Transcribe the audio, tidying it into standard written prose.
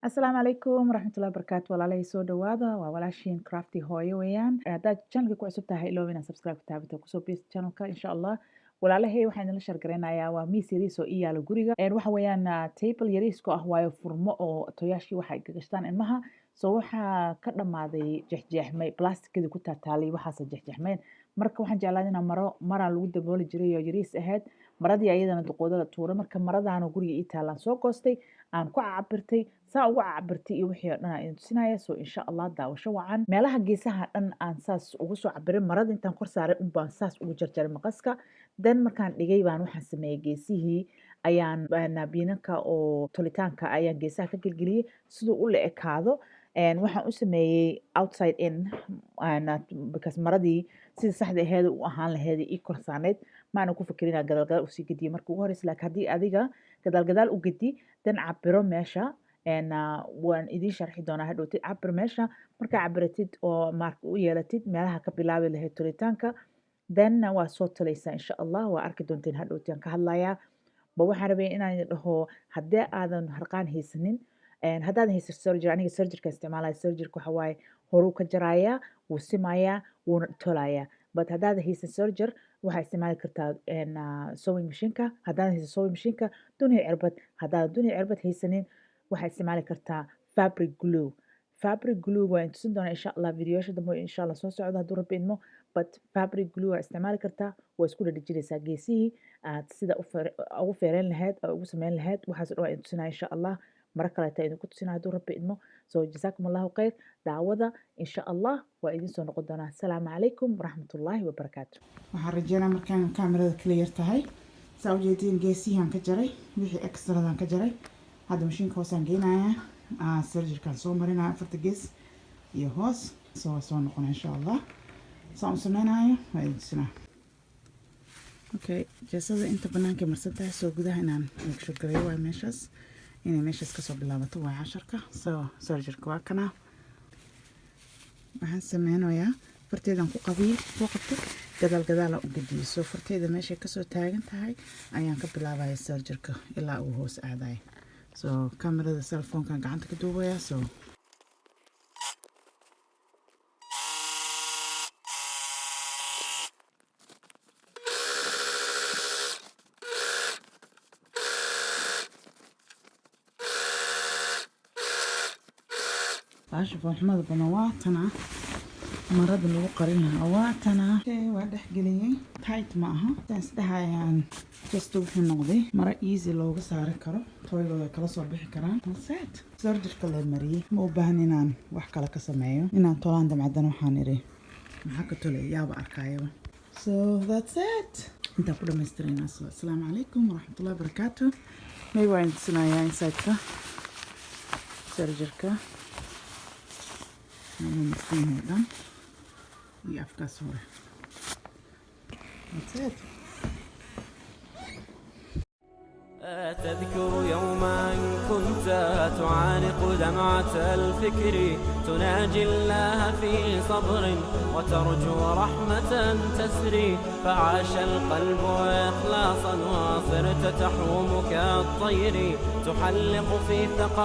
asalaamu calaykum waraxmatullahi wabarakaatu walaalahey soo dhawaada waa walaashiin crafty hooyo weeyaan haddaad channelka ku cusub tahay iloob inaad subscribe ku taabata kusoo biirta channelka insha allah walaalahey waxaan idinla shargaraynayaa waa miis yariis oo ii yaalo guriga waxa weeyaan table yariisko ah waayo furmo oo toyaashii waxay gagashtaan ilmaha so waxaa ka dhammaaday jexjeexmay plastikadii ku taataalay waxaase jexjeexmeen marka waxaan jeclaan inaan maraa lagu dabooli jiray oo yariis ahayd maradii ayadana duqoodo la tuuray marka maradaana guriga ii taalaan soo goostay aan ku cabirtay saa ugu cabirtay iyo wixii dhan aan tusinaya soo insha Allah daawasho wacan meelaha geesaha dhan aan saas ugu soo cabirin marada intaan kor saaray baan saas ugu jarjaray maqaska dan markaan dhigay baan waxaan sameeyay geesihii ayaan biinanka oo tolitaanka ayaan geesaha ka gelgeliyay sidoo u la ekaado waxaan u sameeyay outside in because maradii sida saxda ahayd u ahaan lahayd ii korsaaneed maana ku fikirin gadal usii gediyo marka ugu horeysa laakiin haddii adiga gadal u gedi dan cabiro meesha waan idiin sharxi doonaa hadhowtid cabir meesha markaa cabiratid oo marka u yeelatid meelaha ka bilaabi lahayd tolitaanka then waa soo tolaysaa insha allah waa arki doonteen hadhowtiin ka hadlayaa ba waxaan rabay inaan dhaho haddii aadan harqaan haysanin haddaadan haysan surgery aniga surgeryka isticmaalaya surgeryka waxa waaye horuu ka jarayaa wuu simayaa wuuna tolayaa but haddaadan haysan surger waxaa isticmaali kartaa sewing machineka haddaadan haysan sewing machineka duniya cirbad haddaadan duniya cirbad haysanin waxaa isticmaali kartaa fabric glue waa intusin doonaa insha allah videoyasha dambe insha allah soo socda hadduu rabbi idmo but fabric glue waa isticmaali kartaa waa isku dhadhijinaysaa geesihii aad sida ugu feereyn lahayd oo ugu sameyn lahayd waxaas dhan waa intusinaa insha allah mara kaleeta idinku tusinaa hadduu rabbi idmo so jasaakum allahu khayr daawada insha allah waa idin soo noqon doonaa asalaamu calaykum waraxmatullaahi wabarakaatu waxaan rajeynaa markaan kaamirada kala yar tahay saa ujeediin geesihiaan ka jaray wixii extradan ka jaray hadda mashiinka hoosaan geynayaa surgerkaan soo marinaya afarta gees iyo hoos soo noqona insha allah saan u sameynaayo waa idin tusinaa okay jeesada inta banaanka marsantahay soo gudaha inaan magsho gareeyo waa meeshaas inay meeshaas kasoo bilaabato waa casharka soo surgerka waa kana waxaan sameynayaa farteedan ku qabtay gadaal u gediyo soo farteeda meeshay kasoo taagan tahay ayaan ka bilaabaya surgerka ilaa uu hoos aadayo so kamerada cellphone-kan gacanta ka duubaya so baasha foolxumada badan waa tana marada lagu qarin lahaa waa tana waa dhexgeliyey tight ma aha saas dhahayaan just wuxuu noqday mara easy looga saari karo toygooda kala soo bixi karaan set surgerka la mariyey ma u baahan inaan wax kale ka sameeyo inaan tolaan damcadan waxaan idhi maxaa ka tolay yaaba arkayaba so that's it intaan ku dhamaystirayna so asalaamu calaykum waraxmatullahi wabarakaatu may waa intusinayaa inside-ka surgerka نمسكين هذا يافكا صورة تذكر يوما كنت تعانق دمعة الفكر تناجي الله في صبر وترجو رحمة تسري فعاش القلب إخلاصا وصرت تحوم كالطير تحلق في ثقافة